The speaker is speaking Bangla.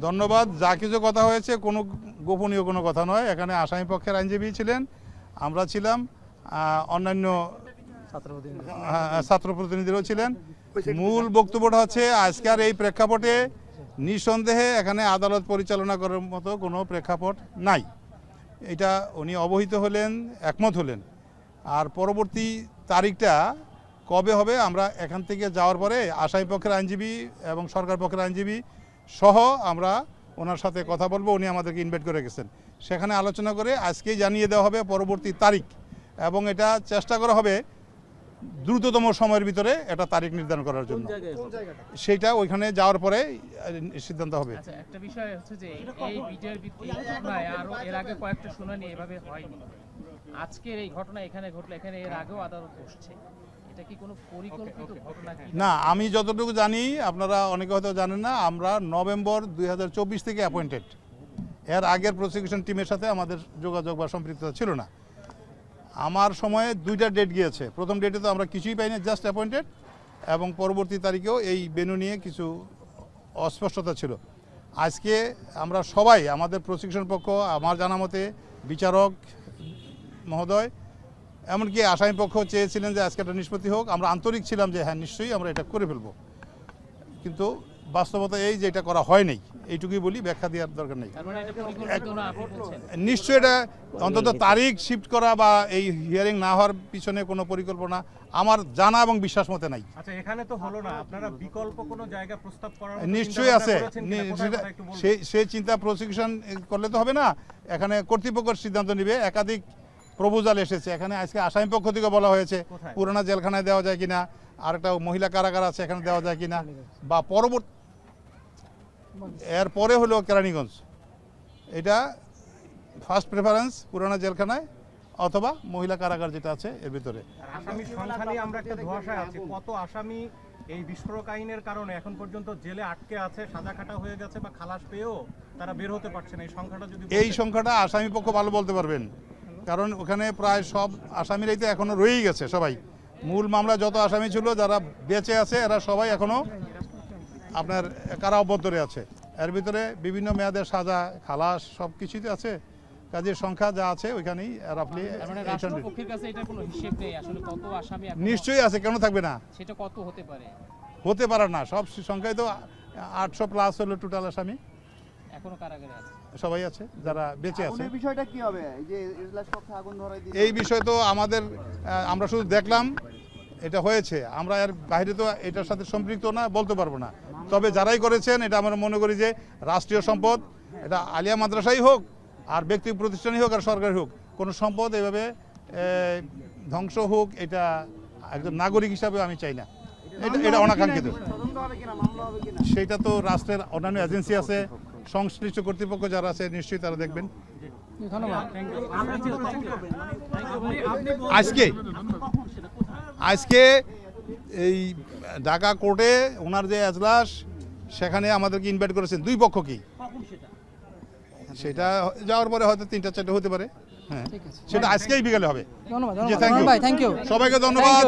ধন্যবাদ। যা কিছু কথা হয়েছে কোনো গোপনীয় কোনো কথা নয়। এখানে আসামি পক্ষের আইনজীবী ছিলেন, আমরা ছিলাম, অন্যান্য ছাত্র প্রতিনিধিরাও ছিলেন। মূল বক্তব্যটা হচ্ছে আজকের এই প্রেক্ষাপটে নিঃসন্দেহে এখানে আদালত পরিচালনা করার মতো কোনো প্রেক্ষাপট নাই। এটা উনি অবহিত হলেন, একমত হলেন। আর পরবর্তী তারিখটা কবে হবে আমরা এখান থেকে যাওয়ার পরে আসামি পক্ষের আইনজীবী এবং সরকার পক্ষের আইনজীবী সহ আমরা ওনার সাথে কথা বলবো। উনি আমাদেরকে ইনভাইট করে গেছেন, সেখানে আলোচনা করে আজকেই জানিয়ে দেওয়া হবে পরবর্তী তারিখ, এবং এটা চেষ্টা করা হবে দ্রুততম সময়ের ভিতরে এটা তারিখ নির্ধারণ করার জন্য। সেটা ওইখানে যাওয়ার পরে সিদ্ধান্ত হবে। একটা বিষয় হচ্ছে যে এই ভিডিওর ঘটনায় আরো এর আগে কয়েকটা শুনানি এভাবে হয়নি। আজকের এই ঘটনা এখানে ঘটলো, এখানে এর আগেও আদালত বসছে। এটা কি কোনো পরিকল্পিত ঘটনা কি? না, আমি যতটুকু জানি, আপনারা অনেকে হয়তো জানেন না, আমরা নভেম্বর 2024 থেকে অ্যাপয়েন্টেড। এর আগের প্রসিকিউশন টিমের সাথে আমাদের যোগাযোগ বা সম্পৃক্ততা ছিল না। আমার সময়ে দুইটা ডেট গিয়েছে। প্রথম ডেটে তো আমরা কিছুই পাইনি, জাস্ট অ্যাপয়েন্টেড, এবং পরবর্তী তারিখেও এই বেনু নিয়ে কিছু অস্পষ্টতা ছিল। আজকে আমরা সবাই, আমাদের প্রসিকিউশন পক্ষ, আমার জানা মতে বিচারক মহোদয়, এমনকি আসামি পক্ষ চেয়েছিলেন যে আজকে একটা নিষ্পত্তি হোক। আমরা আন্তরিক ছিলাম যে হ্যাঁ নিশ্চয়ই আমরা এটা করে ফেলবো, কিন্তু বাস্তবতা এই যে এটা করা হয় নাই, এইটুকুই বলি, ব্যাখ্যা দেওয়ার দরকার নেই। নিশ্চয়ই এটা অন্তত তারিখ শিফট করা বা এই হিয়ারিং না হওয়ার পিছনে কোনো পরিকল্পনা আমার জানা এবং বিশ্বাস মতে নাই। আচ্ছা, এখানে তো হলো না, আপনারা বিকল্প কোনো জায়গা প্রস্তাব করার নিশ্চয়ই আছে। সেই চিন্তা প্রসিকিউশন করলে তো হবে না, এখানে কর্তৃপক্ষের সিদ্ধান্ত নেবে। একাধিক প্রপোজাল এসেছে এখানে। আজকে আসামি পক্ষ থেকে বলা হয়েছে পুরানা জেলখানায় দেওয়া যায় কিনা, আর একটা মহিলা কারাগার আছে এখানে দেওয়া যায় কিনা, বা পরবর্তী এরপরে হলো কেরানীগঞ্জ। এটা ফার্স্ট প্রেফারেন্স পুরানা জেলখানায় অথবা মহিলা কারাগার যেটা আছে এর ভিতরে। আসামির সংখ্যা নিয়ে আমরা একটা ধোঁয়াশায় আছি। কত আসামি এই বিস্ফোরক আইনের কারণে এখন পর্যন্ত জেলে আটকে আছে, সাজা খাটা হয়ে গেছে বা খালাস পেয়েও তারা বের হতে পারছে না? এই সংখ্যাটা যদি এই সংখ্যাটা আসামি পক্ষ ভালো বলতে পারবেন, কারণ ওখানে প্রায় সব আসামিরাই তো এখনো রয়েই গেছে। সবাই মূল মামলা যত আসামি ছিল যারা বেঁচে আছে এরা সবাই এখনো আপনার কারা অভ্যন্তরে আছে। এর ভিতরে বিভিন্ন মেয়াদের সাজা, খালাস সব কিছুই আছে। কাজের সংখ্যা যা আছে ওইখানেই রাফলি নিশ্চয়ই আছে, কেন থাকবে না? সেটা কত হতে পারে? হতে পারে না, সব সংখ্যায় তো 800 প্লাস হলো টোটাল আসামি। এখনো কারাগারে আছে, সবাই আছে যারা বেঁচে আছে। বিষয়টা কি হবে? এই যে এজলাস কক্ষে আগুন ধরায় দিল, এই বিষয় তো আমাদের আমরা শুধু দেখলাম এটা হয়েছে, আমরা এর বাইরে তো এটার সাথে সম্পৃক্ত না, বলতে পারবো না। তবে যারাই করেছেন এটা আমরা মনে করি যে রাষ্ট্রীয় সম্পদ, এটা আলিয়া মাদ্রাসাই হোক আর ব্যক্তি প্রতিষ্ঠানই হোক আর সরকারি হোক, কোনো সম্পদ এভাবে ধ্বংস হোক এটা একজন নাগরিক হিসাবে আমি চাই না। এটা অনাকাঙ্ক্ষিত। সেটা তো রাষ্ট্রের অন্যান্য এজেন্সি আছে, সংশ্লিষ্ট কর্তৃপক্ষ যারা আছে নিশ্চয়ই তারা দেখবেন। আজকে এই ঢাকা কোর্টে ওনার যে এজলাস, সেখানে আমাদেরকে ইনভাইট করেছেন দুই পক্ষকেই। সেটা যাওয়ার পরে হয়তো 3টা-4টা হতে পারে। হ্যাঁ, সেটা আজকেই বিকালে হবে। ধন্যবাদ। থ্যাংক ইউ সবাইকে, ধন্যবাদ।